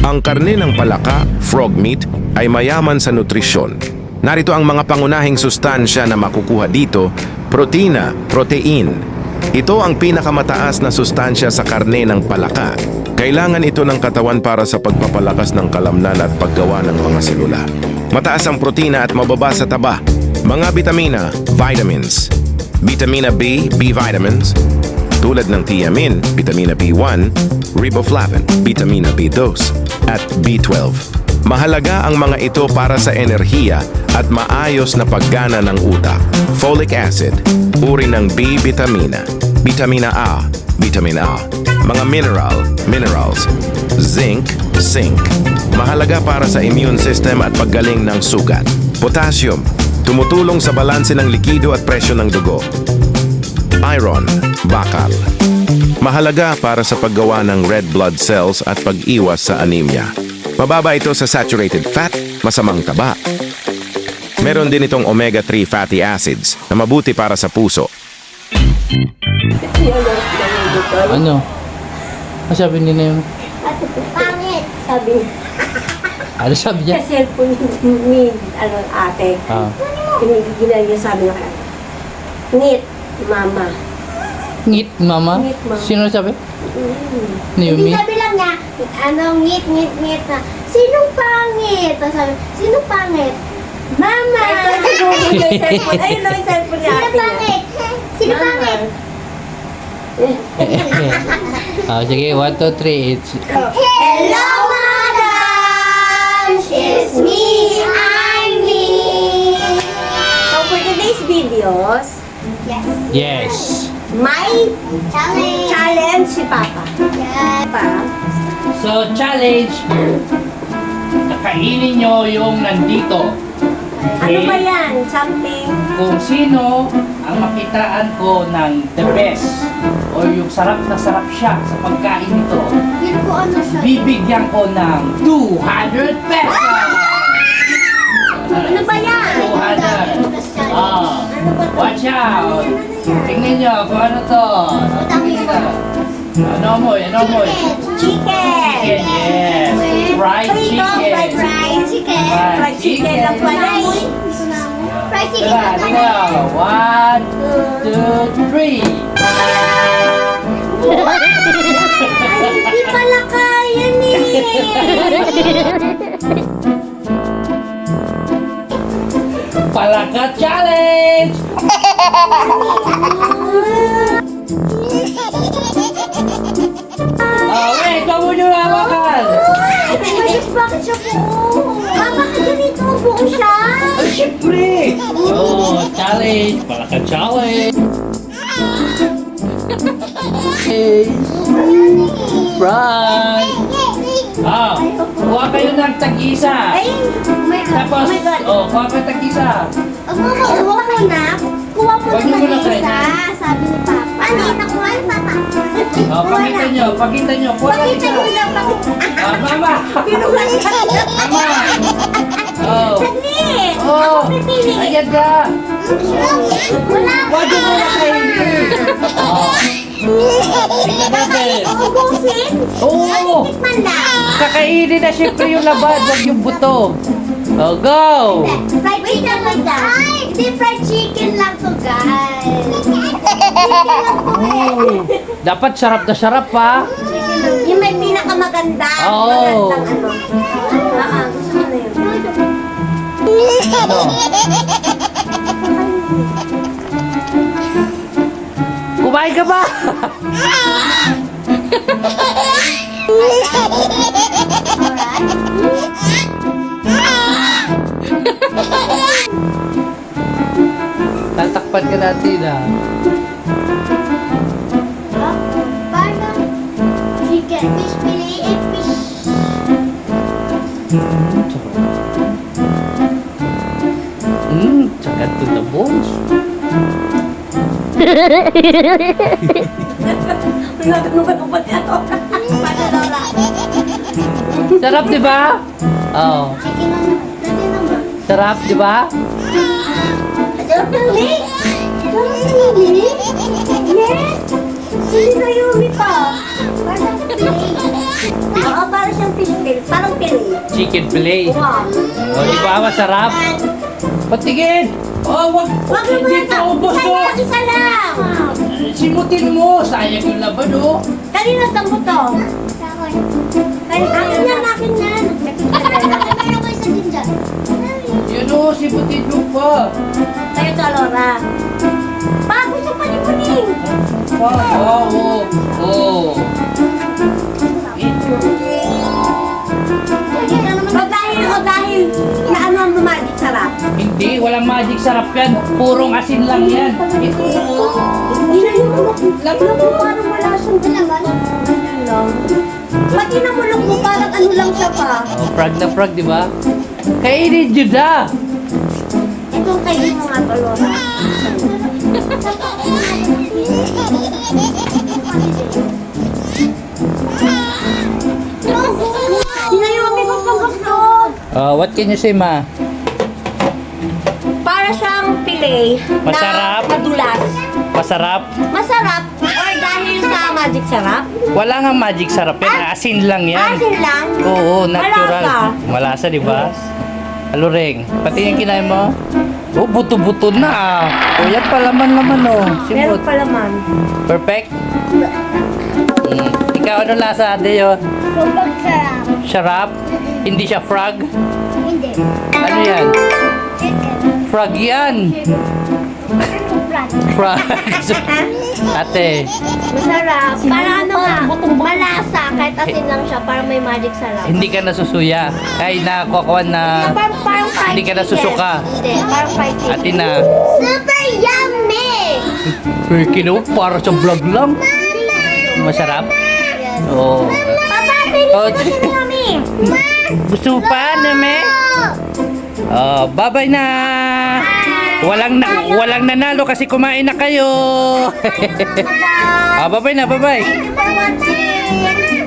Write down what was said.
Ang karne ng palaka, frog meat, ay mayaman sa nutrisyon. Narito ang mga pangunahing sustansya na makukuha dito: protina, protein. Ito ang pinakamataas na sustansya sa karne ng palaka. Kailangan ito ng katawan para sa pagpapalakas ng kalamnan at paggawa ng mga selula. Mataas ang protina at mababa sa taba. Mga bitamina, vitamins. Vitamina B, B vitamins, tulad ng thiamine, vitamina B1, riboflavin, vitamina B2, at B12. Mahalaga ang mga ito para sa enerhiya at maayos na paggana ng utak. Folic acid, uri ng B vitamina, vitamina A, mga minerals, zinc, mahalaga para sa immune system at paggaling ng sugat. Potassium, tumutulong sa balanse ng likido at presyo ng dugo. Iron, bakal, mahalaga para sa paggawa ng red blood cells at pag-iwas sa anemia. Mababa ito sa saturated fat, masamang taba. Meron din itong omega-3 fatty acids na mabuti para sa puso. Ano? Sabi nila yung... Pangit! Sabi niya. Ano sabi niya? Sa cellphone ni ate. Pinigilan niya, sabi niya kaya. Ngit, mama. Ngit, mama? Ngit, mama. Sino sabi? Hindi Naomi? sabi lang niya, ngit na. Sinong pangit? Tapos sabi, sinong pangit? Mama! Ayun lang yung cellphone niya. Sino pangit? Sino pangit? Sige, 1, 2, 3. It's... Hello, madam! It's me, I'm me! So for today's videos, Yes. may challenge si Papa. So, challenge. Nakainin nyo yung nandito. Ano ba yan? Something? Kung sino ang makitaan ko ng the best o yung sarap na sarap siya sa pagkain nito, Yun po ano siya? bibigyan ko ng 200 pesos! Ano ba yan? 200. Watch out! Tingnan nyo kung ano to. Tingnan nyo. Ano amoy? Chicken! Chicken, yes. Fried chicken. Fried chicken. Fried chicken lang pala eh. Fried chicken Tara, lang pala. ano? 1, 2, 3. Ay, hindi pala kaya eh. Palaka challenge! Wait, wag mo nyo hawakan! Bakit siya buo? Bakit ganito buo siya? Ay, syempre! Challenge! Palaka challenge! Right! Kuha kayo ng tag-isa! Ay, oh my God. Tapos, Oh my God. kuha kayo tag-isa! Kuha ka na. Kuha po Wag na mo muna isa, kayo. sabi ni Papa. Ano yung nakuha ni Papa? Pakita nyo! Kuha ng Pakita mo isa! lang, pakita. Mama! Pinuhan ka. Mama! Oh! Saglit. Oh! Ako pipili. Ayan ka! Wala ka. Wag mo muna kainin! Tingnan natin! Uubusin? Oo! Tikman lang. Kakainin na syempre yung labad, wag yung buto. Oh, go! Fried chicken lang daw. Ay, hindi fried chicken lang to, guys. Dapat sarap na sarap pa. Yung may pinakamaganda. Oo. Magandang ano. Gusto mo na yun. Ano? Kumain ka ba? Tatakpan ka natin ha. Parang chicken. Fish fillet and fish. Tsaka to the bones. Sarap, di ba? Oo. Chicken naman. Dati naman. Sarap, di ba? Sarap ng leg. Sarap ng leg. Yes. Hindi na Yumi pa. Parang Pilay. Oo, parang siyang Pilay. Parang Pilay. Chicken fillet. Wow. O, di ba masarap? Patigin! Oh, wag! Wag mo Hindi na. pa ubos to! Kaya isa lang. Simutin mo! Sayang yung laban, oh! Kanina sa mo to? Akin yan, akin yan. Meron ko isa din dyan. Yun, oh! Simutin mo pa! Tayo to, Laura. Bago sa panimuning. Oh, oh, oh! O dahil na ano ang magic sarap. Hindi, walang magic sarap yan. Purong asin lang yan. Ito na, oh! Hindi na yung lang mo parang wala siyang dalaman. Pati namulok mo parang ano lang siya pa. Oh, frog na frog, di ba? Kainin yun na! Itong kainin mo nga to, Laura. Sinayumi ko pag gusto. What can you say, ma? Para siyang pilay Masarap. na madulas. Masarap? Masarap or dahil sa magic sarap? Wala nga magic sarap yan. Asin lang yan. Asin lang? Oo, natural. Malasa. Malasa, di ba? Alureng, pati yung kinain mo? Oh, buto-buto na ah. O, yan pa laman-laman oh. Meron Simot. pa laman. Perfect? Ikaw, ano lasa, ate yun? Sobrang sarap. Sarap? Hindi siya frog? Hindi. Ano yan? Frog yan. Frog. Ate, Masarap. Para ano nga, malasa. Kahit asin lang siya, parang may magic sarap. hindi ka nasusuya. Ay, nakukuhan na. Parang fried Hindi ka chicken. nasusuka. Hindi, parang fried chicken. Ate na. Super yummy! Kino, para sa vlog lang. Masarap? Yes. Oo. Papa, finish Oh, mo kami. gusto mo pa, Neme? Oh, bye-bye na. Walang nanalo kasi kumain na kayo. Bye-bye na, bye-bye. Thank you for watching.